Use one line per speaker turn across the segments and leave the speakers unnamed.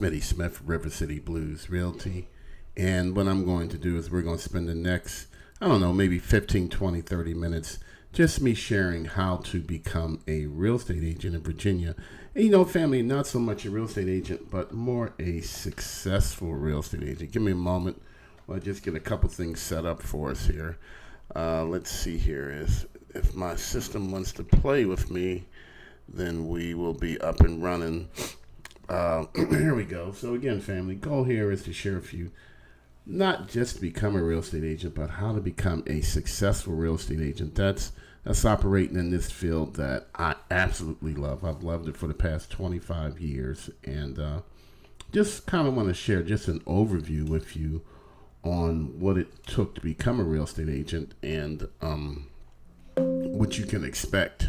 Smitty Smith, River City Blues Realty. And what I'm going to do is we're going to spend the next, I don't know, maybe 15, 20, 30 minutes just me sharing how to become a real estate agent in Virginia. And family, not so much a real estate agent, but more a successful real estate agent. Give me a moment. I'll just get a couple things set up for us here. Let's see here. If my system wants to play with me, then we will be up and running. Here we go. So again, family, goal here is to share a few, not just to become a real estate agent, but how to become a successful real estate agent. That's operating in this field that I absolutely love. I've loved it for the past 25 years, and just kind of want to share just an overview with you on what it took to become a real estate agent and what you can expect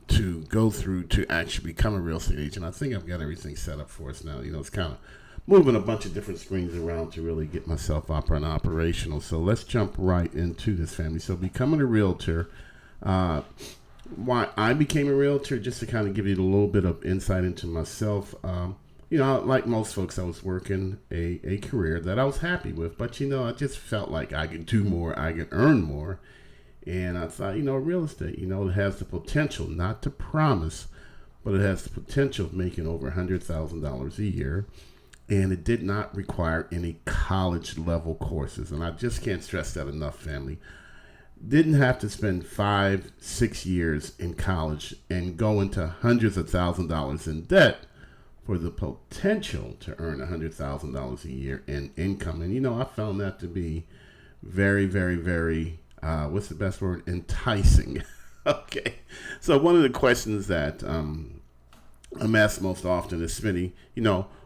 to go through to actually become a real estate agent. I think I've got everything set up for us now. It's kind of moving a bunch of different screens around to really get myself up and operational. So let's jump right into this, family. So becoming a realtor, why I became a realtor, just to kind of give you a little bit of insight into myself. Like most folks, I was working a career that I was happy with, but I just felt like I could do more, I could earn more. And I thought, real estate, it has the potential, not to promise, but it has the potential of making over $100,000 a year. And it did not require any college level courses. And I just can't stress that enough, family. Didn't have to spend 5-6 years in college and go into hundreds of $1,000s in debt for the potential to earn $100,000 a year in income. And, I found that to be very, very, very, what's the best word? Enticing. Okay. So one of the questions that I'm asked most often is, Smitty,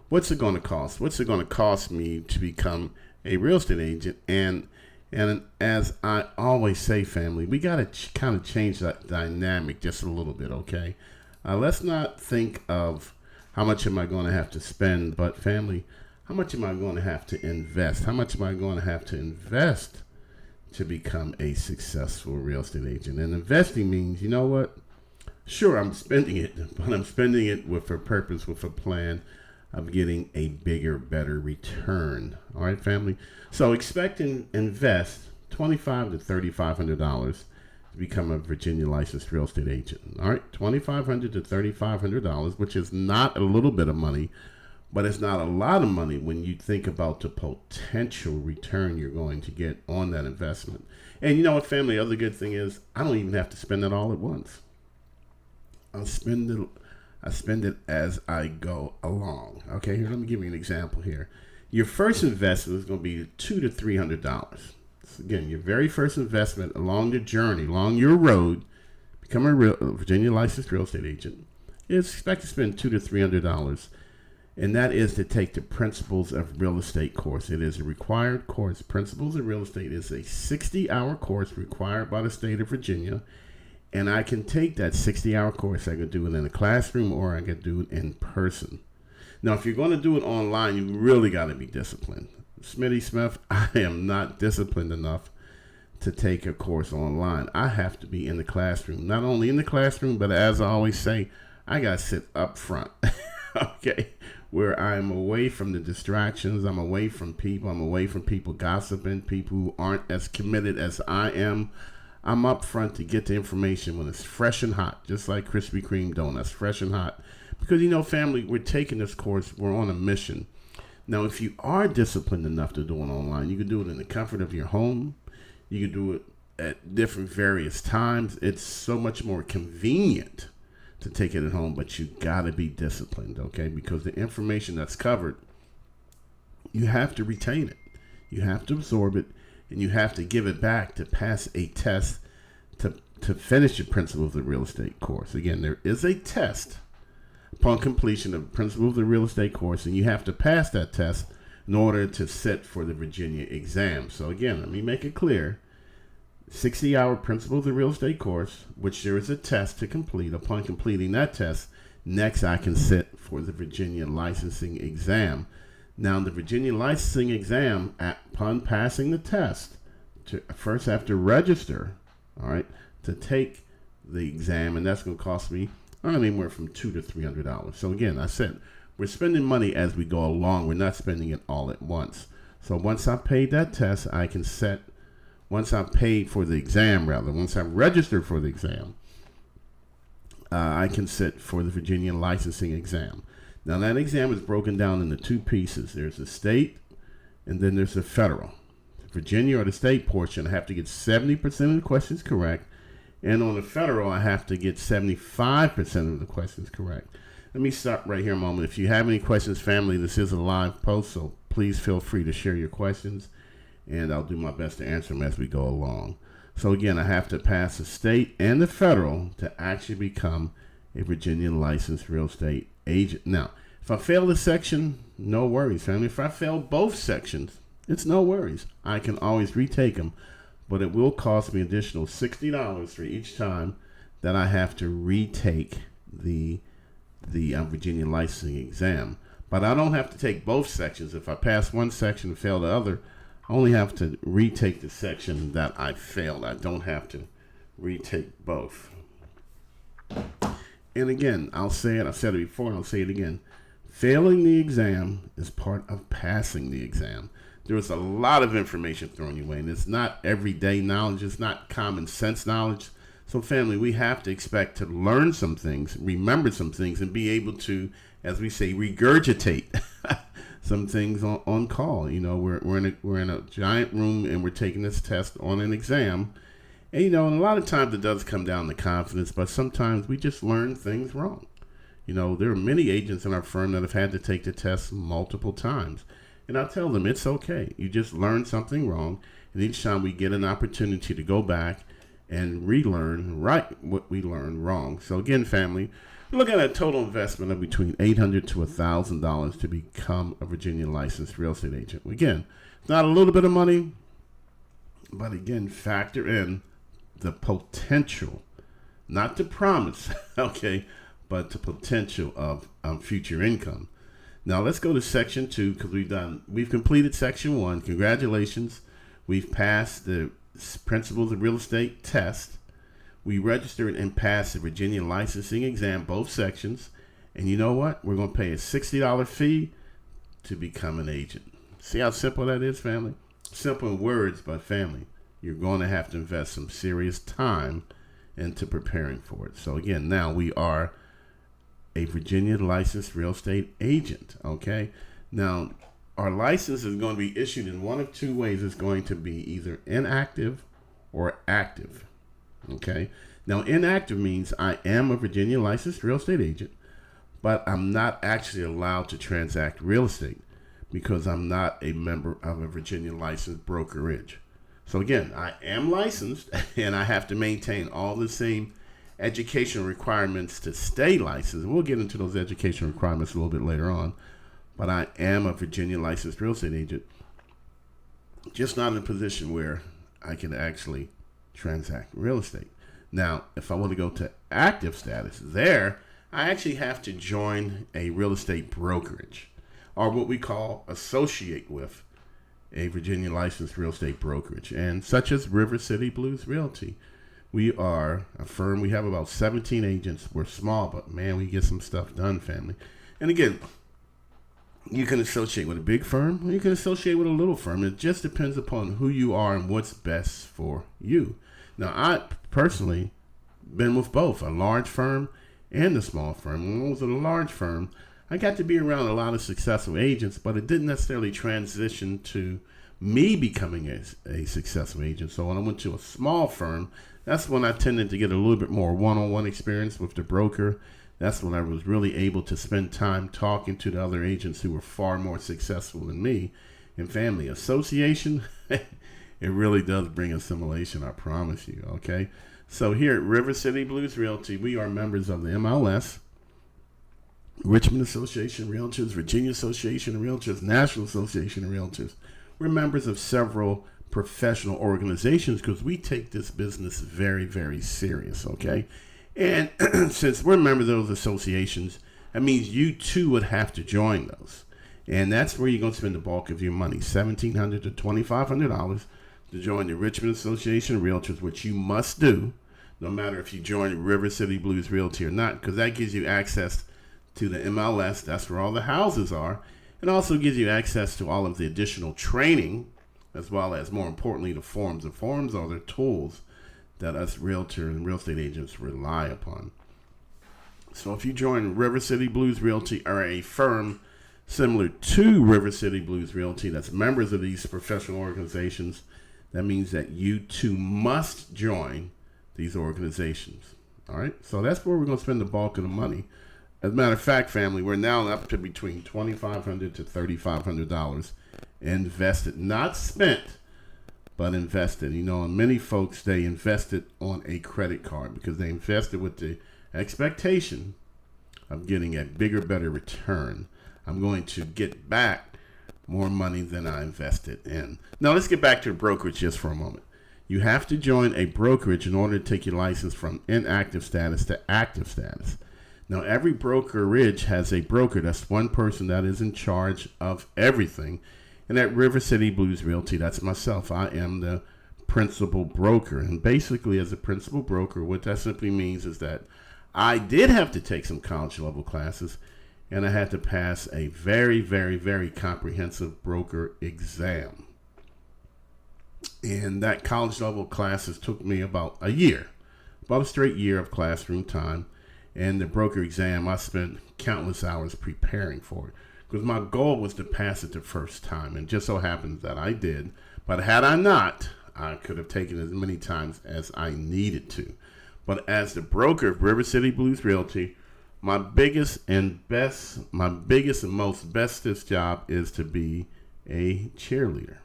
what's it going to cost? What's it going to cost me to become a real estate agent? And as I always say, family, we got to kind of change that dynamic just a little bit, okay? Let's not think of how much am I going to have to spend, but family, how much am I going to have to invest? How much am I going to have to invest to become a successful real estate agent? And investing means, sure, I'm spending it, but I'm spending it with a purpose, with a plan of getting a bigger, better return. All right, family? So expect and invest $2,500 to $3,500 to become a Virginia licensed real estate agent. All right, $2,500 to $3,500, which is not a little bit of money, but it's not a lot of money when you think about the potential return you're going to get on that investment. And you know what, family? The other good thing is I don't even have to spend it all at once. I spend it as I go along. Okay, here, let me give you an example here. Your first investment is going to be $200 to $300. So again, your very first investment along the journey, along your road, become a Virginia licensed real estate agent, is expect to spend $200 to $300. And that is to take the Principles of Real Estate course. It is a required course. Principles of Real Estate is a 60-hour course required by the state of Virginia. And I can take that 60-hour course. I can do it in a classroom or I can do it in person. Now, if you're going to do it online, you really got to be disciplined. Smitty Smith, I am not disciplined enough to take a course online. I have to be in the classroom. Not only in the classroom, but as I always say, I got to sit up front. Okay, where I'm away from the distractions. I'm away from people. I'm away from people gossiping, people who aren't as committed as I am. I'm up front to get the information when it's fresh and hot, just like Krispy Kreme donuts, fresh and hot. Because, family, we're taking this course. We're on a mission. Now, if you are disciplined enough to do it online, you can do it in the comfort of your home. You can do it at different various times. It's so much more convenient to take it at home, but you got to be disciplined, okay? Because the information that's covered, you have to retain it. You have to absorb it. And you have to give it back to pass a test to finish your Principles of the Real Estate course. Again, there is a test upon completion of Principles of the Real Estate course, and you have to pass that test in order to sit for the Virginia exam. So again, let me make it clear. 60-hour Principles of the Real Estate course, which there is a test to complete. Upon completing that test, next I can sit for the Virginia licensing exam. Now, the Virginia licensing exam, upon passing the test, first have to register, all right, to take the exam, and that's going to cost me anywhere from $200 to $300. So again, I said we're spending money as we go along. We're not spending it all at once. So once I've paid that test, once I've paid for the exam, once I've registered for the exam, I can sit for the Virginia licensing exam. Now that exam is broken down into two pieces. There's the state and then there's the federal. Virginia, or the state portion, I have to get 70% of the questions correct. And on the federal, I have to get 75% of the questions correct. Let me stop right here a moment. If you have any questions, family, this is a live post, so please feel free to share your questions, and I'll do my best to answer them as we go along. So again, I have to pass the state and the federal to actually become a Virginia licensed real estate agent. Now, if I fail the section, no worries, family. If I fail both sections, it's no worries. I can always retake them, but it will cost me additional $60 for each time that I have to retake the Virginia licensing exam. But I don't have to take both sections. If I pass one section and fail the other, I only have to retake the section that I failed. I don't have to retake both. And again, I'll say it, I've said it before, and I'll say it again. Failing the exam is part of passing the exam. There's a lot of information thrown your way, and it's not everyday knowledge. It's not common sense knowledge. So family, we have to expect to learn some things, remember some things, and be able to, as we say, regurgitate some things on call. You know, we're in a giant room and we're taking this test on an exam. And, you know, and a lot of times it does come down to confidence, but sometimes we just learn things wrong. You know, there are many agents in our firm that have had to take the test multiple times. And I tell them it's okay. You just learn something wrong. And each time we get an opportunity to go back and relearn right what we learned wrong. So again, family, we're looking at a total investment of between $800 to $1,000 to become a Virginia licensed real estate agent. Again, it's not a little bit of money, but again, factor in the potential, not the promise, okay, but the potential of future income. Now let's go to section 2 because we've completed section 1. Congratulations. We've passed the Principles of Real Estate test. We registered and passed the Virginia licensing exam, both sections. And you know what? We're going to pay a $60 fee to become an agent. See how simple that is, family? Simple in words, but family, you're going to have to invest some serious time into preparing for it. So again, now we are a Virginia licensed real estate agent, okay? Now, our license is going to be issued in one of two ways. It's going to be either inactive or active, okay? Now, inactive means I am a Virginia licensed real estate agent, but I'm not actually allowed to transact real estate because I'm not a member of a Virginia licensed brokerage. So again, I am licensed and I have to maintain all the same educational requirements to stay licensed. We'll get into those educational requirements a little bit later on. But I am a Virginia licensed real estate agent, just not in a position where I can actually transact real estate. Now, if I want to go to active status, there, I actually have to join a real estate brokerage, or what we call associate with a Virginia licensed real estate brokerage, and such as River City Blues Realty. We are a firm. We have about 17 agents. We're small, but man, we get some stuff done, family. And again, you can associate with a big firm, or you can associate with a little firm. It just depends upon who you are and what's best for you. Now, I personally been with both a large firm and a small firm. When I was at a large firm, I got to be around a lot of successful agents, but it didn't necessarily transition to me becoming a successful agent. So when I went to a small firm, that's when I tended to get a little bit more one-on-one experience with the broker. That's when I was really able to spend time talking to the other agents who were far more successful than me. And family association, it really does bring assimilation, I promise you, okay? So here at River City Blues Realty, we are members of the MLS, Richmond Association of Realtors, Virginia Association of Realtors, National Association of Realtors. We're members of several professional organizations because we take this business very, very serious, okay? And since we're members of those associations, that means you too would have to join those. And that's where you're going to spend the bulk of your money, $1,700 to $2,500 to join the Richmond Association of Realtors, which you must do, no matter if you join River City Blues Realty or not, because that gives you access to the MLS. That's where all the houses are. It also gives you access to all of the additional training, as well as, more importantly, the forums. The forums are the tools that us realtor and real estate agents rely upon. So if you join River City Blues Realty, or a firm similar to River City Blues Realty that's members of these professional organizations, that means that you too must join these organizations. All right, so that's where we're going to spend the bulk of the money. As a matter of fact, family, we're now up to between $2,500 to $3,500 invested, not spent, but invested. You know, and many folks, they invested on a credit card because they invested with the expectation of getting a bigger, better return. I'm going to get back more money than I invested in. Now, let's get back to the brokerage just for a moment. You have to join a brokerage in order to take your license from inactive status to active status. Now, every brokerage has a broker. That's one person that is in charge of everything. And at River City Blues Realty, that's myself. I am the principal broker. And basically, as a principal broker, what that simply means is that I did have to take some college level classes, and I had to pass a very, very, very comprehensive broker exam. And that college level classes took me about a year, about a straight year of classroom time. And the broker exam, I spent countless hours preparing for it because my goal was to pass it the first time. And just so happens that I did. But had I not, I could have taken it as many times as I needed to. But as the broker of River City Blues Realty, my biggest and most bestest job is to be a cheerleader.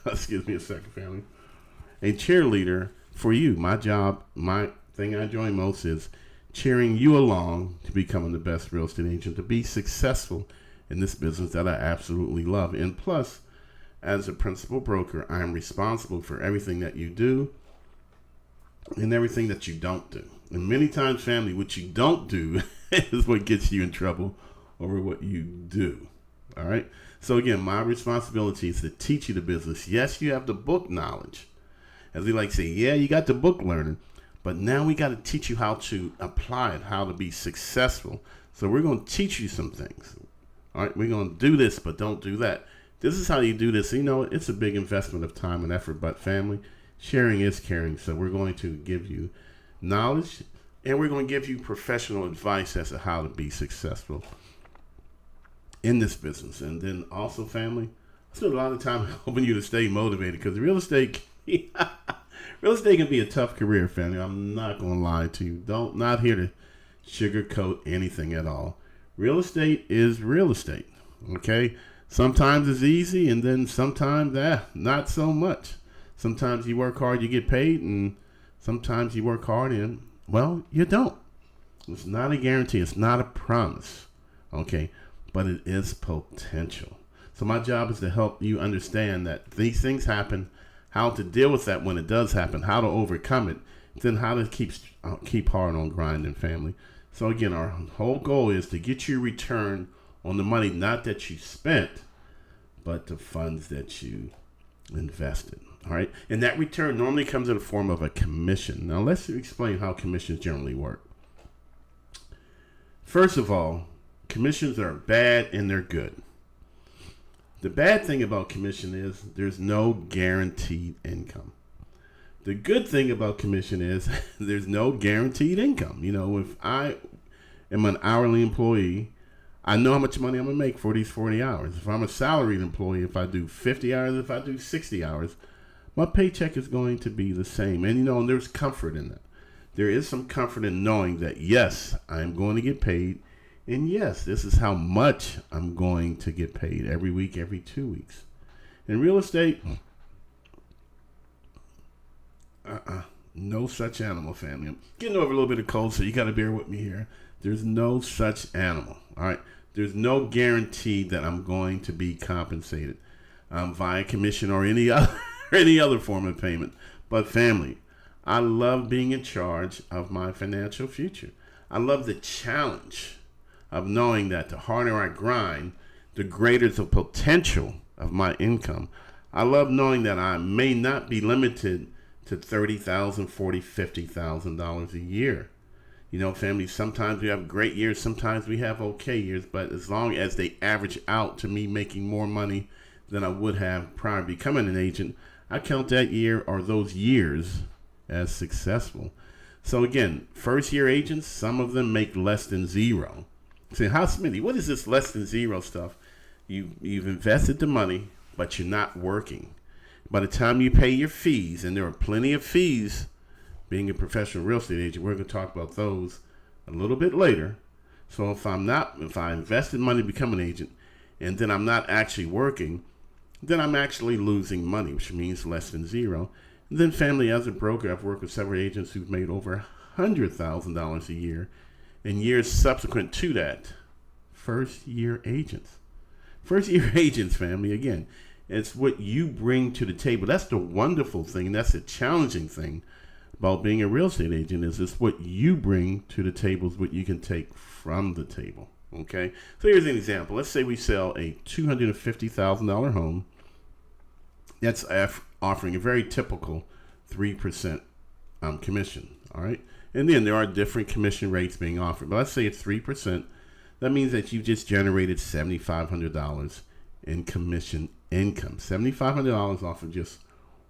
Excuse me a second, family. A cheerleader for you. My job, my thing I enjoy most is cheering you along to becoming the best real estate agent, to be successful in this business that I absolutely love. And plus, as a principal broker, I am responsible for everything that you do and everything that you don't do. And many times, family, what you don't do is what gets you in trouble over what you do. All right? So again, my responsibility is to teach you the business. Yes, you have the book knowledge. As we like to say, yeah, you got the book learning. But now we got to teach you how to apply it, how to be successful. So we're going to teach you some things. All right, we're going to do this, but don't do that. This is how you do this. You know, it's a big investment of time and effort, but family, sharing is caring. So we're going to give you knowledge, and we're going to give you professional advice as to how to be successful in this business. And then also, family, I spend a lot of time helping you to stay motivated because real estate... Real estate can be a tough career, family. I'm not going to lie to you. Not here to sugarcoat anything at all. Real estate is real estate, okay? Sometimes it's easy, and then sometimes, not so much. Sometimes you work hard, you get paid, and sometimes you work hard and, well, you don't. It's not a guarantee. It's not a promise, okay? But it is potential. So my job is to help you understand that these things happen, how to deal with that when it does happen, how to overcome it, then how to keep hard on grinding, family. So again, our whole goal is to get you return on the money, not that you spent, but the funds that you invested. All right, and that return normally comes in the form of a commission. Now let's explain how commissions generally work. First of all, commissions are bad and they're good. The bad thing about commission is there's no guaranteed income. The good thing about commission is there's no guaranteed income. You know, if I am an hourly employee, I know how much money I'm going to make for these 40 hours. If I'm a salaried employee, if I do 50 hours, if I do 60 hours, my paycheck is going to be the same. And, you know, and there's comfort in that. There is some comfort in knowing that, yes, I'm going to get paid. And yes, this is how much I'm going to get paid every week, every 2 weeks. In real estate, no such animal, family. I'm getting over a little bit of cold, so you got to bear with me here. There's no such animal, all right? There's no guarantee that I'm going to be compensated via commission or any other form of payment. But family, I love being in charge of my financial future. I love the challenge of knowing that the harder I grind, the greater the potential of my income. I love knowing that I may not be limited to $30,000, $40,000, $50,000 a year. You know, family, sometimes we have great years, sometimes we have okay years, but as long as they average out to me making more money than I would have prior to becoming an agent, I count that year or those years as successful. So again, first year agents, some of them make less than zero. Say, how Smitty, what is this less than zero stuff? You've invested the money, but you're not working. By the time you pay your fees, and there are plenty of fees being a professional real estate agent, we're going to talk about those a little bit later. So if I invested money to become an agent and then I'm not actually working, then I'm actually losing money, which means less than zero. And then family, as a broker, I've worked with several agents who've made over $100,000 a year in years subsequent to that. First year agents. First year agents, family, again, it's what you bring to the table. That's the wonderful thing. That's the challenging thing about being a real estate agent is it's what you bring to the table is what you can take from the table. Okay, so here's an example. Let's say we sell a $250,000 home. That's offering a very typical 3% commission. All right, and then there are different commission rates being offered. But let's say it's 3%. That means that you just generated $7,500 in commission income. $7,500 off of just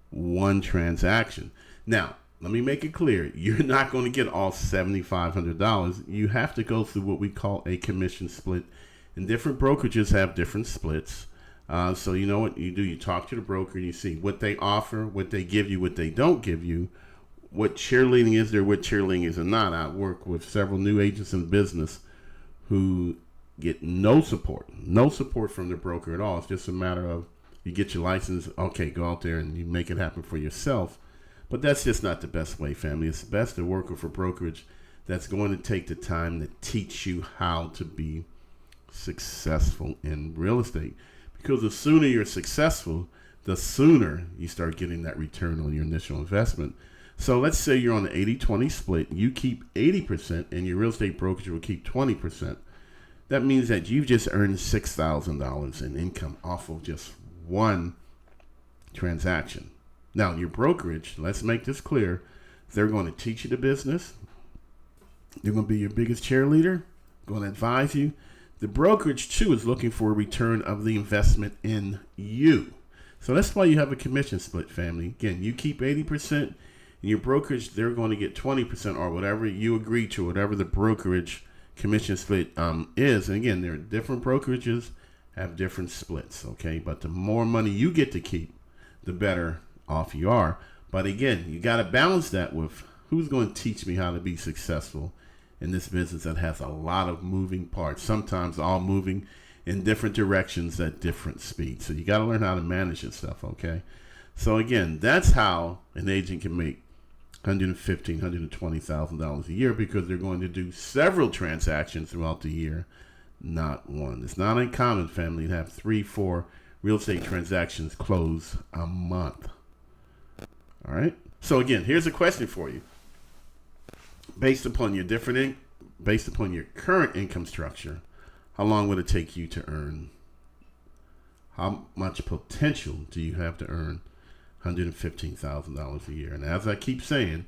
one transaction. Now, let me make it clear. You're not going to get all $7,500. You have to go through what we call a commission split. And different brokerages have different splits. So you know what you do? You talk to the broker and you see what they offer, what they give you, what they don't give you, what cheerleading is there, what cheerleading is not. I work with several new agents in business who get no support from the broker at all. It's just a matter of you get your license, okay, go out there and you make it happen for yourself. But that's just not the best way, family. It's best to work with a brokerage that's going to take the time to teach you how to be successful in real estate. Because the sooner you're successful, the sooner you start getting that return on your initial investment. So let's say you're on the 80-20 split. You keep 80% and your real estate brokerage will keep 20%. That means that you've just earned $6,000 in income off of just one transaction. Now, your brokerage, let's make this clear, they're going to teach you the business. They're going to be your biggest cheerleader, going to advise you. The brokerage, too, is looking for a return of the investment in you. So that's why you have a commission split, family. Again, you keep 80%, and your brokerage, they're going to get 20% or whatever you agree to, whatever the brokerage commission split is. And again, there are different brokerages, have different splits, okay? But the more money you get to keep, the better off you are. But again, you got to balance that with who's going to teach me how to be successful in this business that has a lot of moving parts, sometimes all moving in different directions at different speeds. So you got to learn how to manage this stuff, okay? So again, that's how an agent can make $115,000, $120,000 a year, because they're going to do several transactions throughout the year, not one. It's not uncommon, family, to have 3-4 real estate transactions close a month. All right. So again, here's a question for you. Based upon your current income structure, how long would it take you to earn? How much potential do you have to earn $115,000 a year? And as I keep saying,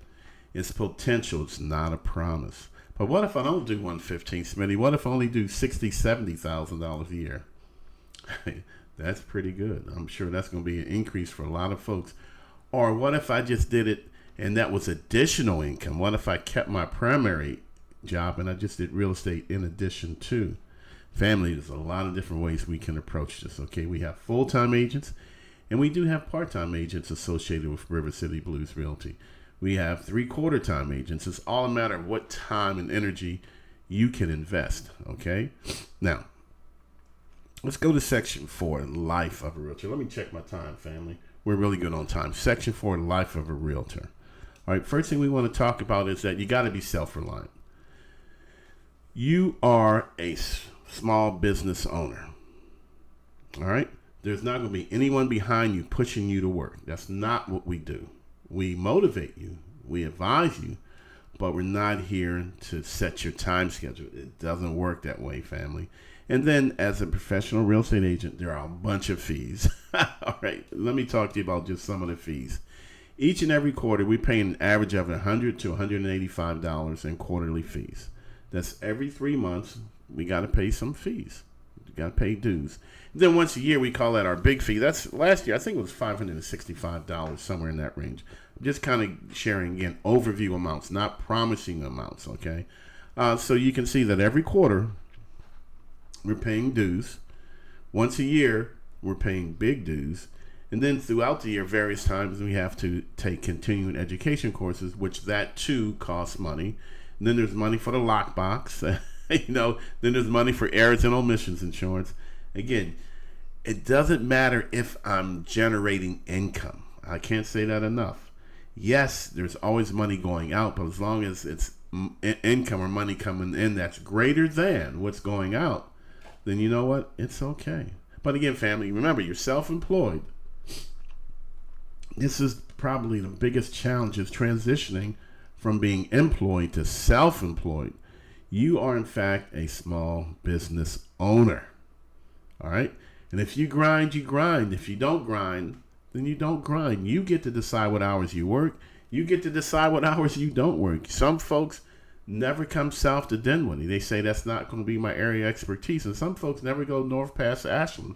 it's potential. It's not a promise. But what if I don't do 115, Smitty? What if I only do $60,000, $70,000 a year? That's pretty good. I'm sure that's going to be an increase for a lot of folks. Or what if I just did it and that was additional income? What if I kept my primary job and I just did real estate in addition to? Family, there's a lot of different ways we can approach this, okay? We have full-time agents, and we do have part-time agents associated with River City Blues Realty. We have 3/4-time agents. It's all a matter of what time and energy you can invest, okay? Now, let's go to Section 4, Life of a Realtor. Let me check my time, family. We're really good on time. Section 4, Life of a Realtor. All right, first thing we want to talk about is that you got to be self-reliant. You are a small business owner. All right? There's not going to be anyone behind you pushing you to work. That's not what we do. We motivate you. We advise you. But we're not here to set your time schedule. It doesn't work that way, family. And then as a professional real estate agent, there are a bunch of fees. All right, let me talk to you about just some of the fees. Each and every quarter, we pay an average of $100 to $185 in quarterly fees. That's every 3 months. We got to pay some fees. We got to pay dues. Then once a year, we call that our big fee. That's last year. I think it was $565, somewhere in that range. I'm just kind of sharing, again, overview amounts, not promising amounts, okay? So you can see that every quarter, we're paying dues. Once a year, we're paying big dues. And then throughout the year, various times, we have to take continuing education courses, which that too costs money. And then there's money for the lockbox. Then there's money for errors and omissions insurance. Again, it doesn't matter if I'm generating income. I can't say that enough. Yes, there's always money going out, but as long as it's income or money coming in that's greater than what's going out, then you know what? It's okay. But again, family, remember, you're self-employed. This is probably the biggest challenge, is transitioning from being employed to self-employed. You are, in fact, a small business owner. All right? And if you grind, you grind. If you don't grind, then you don't grind. You get to decide what hours you work. You get to decide what hours you don't work. Some folks never come south to Dinwiddie. They say that's not going to be my area of expertise. And some folks never go north past Ashland.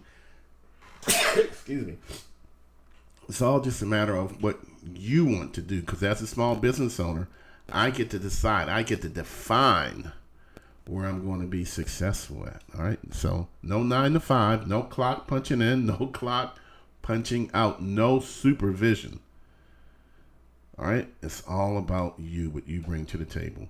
Excuse me. It's all just a matter of what you want to do. Because as a small business owner, I get to decide. I get to define where I'm going to be successful at. All right. So no 9 to 5, no clock punching in, no clock punching out, no supervision. All right. It's all about you, what you bring to the table.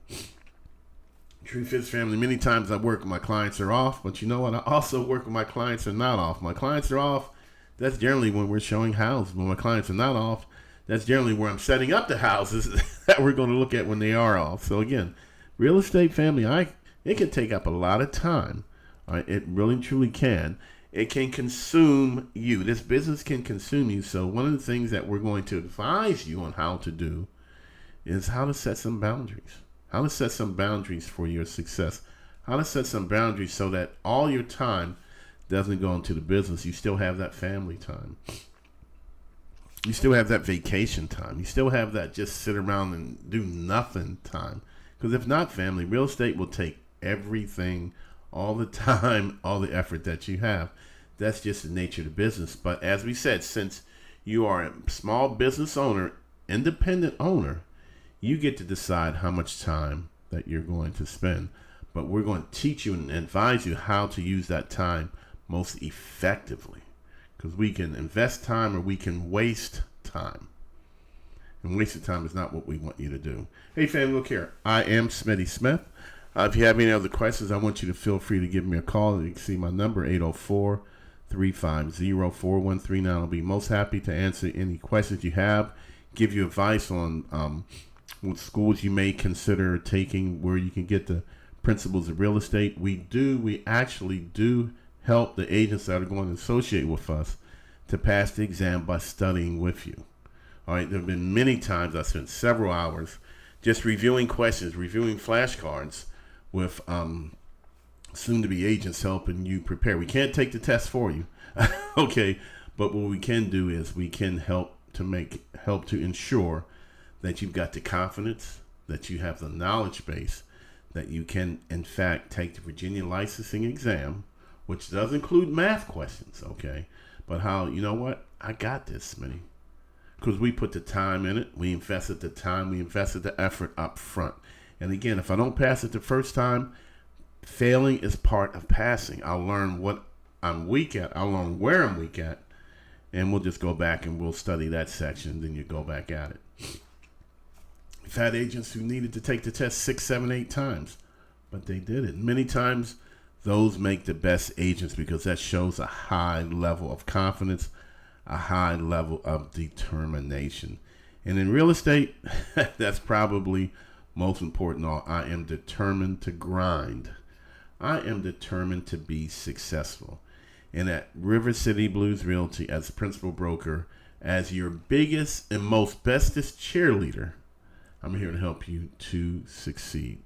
Truth is, family, many times I work when my clients are off, but you know what? I also work when my clients are not off. My clients are off. That's generally when we're showing houses. When my clients are not off, that's generally where I'm setting up the houses that we're going to look at when they are off. So again, real estate, family, it can take up a lot of time. All right? It really, truly can. It can consume you. This business can consume you. So one of the things that we're going to advise you on how to do is how to set some boundaries. How to set some boundaries for your success. How to set some boundaries so that all your time doesn't go into the business. You still have that family time. You still have that vacation time. You still have that just sit around and do nothing time. Because if not, family, real estate will take everything, all the time, all the effort that you have. That's just the nature of the business. But as we said, since you are a small business owner, independent owner, you get to decide how much time that you're going to spend. But we're going to teach you and advise you how to use that time most effectively. Because we can invest time or we can waste time. And wasted time is not what we want you to do. Hey, family, look here. I am Smitty Smith. If you have any other questions, I want you to feel free to give me a call. You can see my number, 804-350-4139. I'll be most happy to answer any questions you have, give you advice on what schools you may consider taking, where you can get the principles of real estate. We actually do help the agents that are going to associate with us to pass the exam by studying with you. All right, there have been many times I spent several hours just reviewing questions, reviewing flashcards with soon-to-be agents helping you prepare. We can't take the test for you, okay, but what we can do is we can help to ensure that you've got the confidence, that you have the knowledge base, that you can, in fact, take the Virginia licensing exam, which does include math questions, okay? But how, you know what? I got this, Smitty. Because we put the time in it. We invested the time. We invested the effort up front. And again, if I don't pass it the first time, failing is part of passing. I'll learn what I'm weak at. I'll learn where I'm weak at. And we'll just go back and we'll study that section. Then you go back at it. We've had agents who needed to take the test 6, 7, 8 times. But they did it. Many times, those make the best agents because that shows a high level of confidence, a high level of determination. And in real estate, that's probably most important of all. I am determined to grind. I am determined to be successful. And at River City Blues Realty, as principal broker, as your biggest and most bestest cheerleader, I'm here to help you to succeed.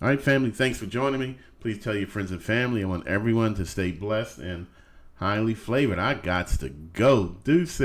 All right, family, thanks for joining me. Please tell your friends and family. I want everyone to stay blessed and highly flavored. I gots to go. Deuces.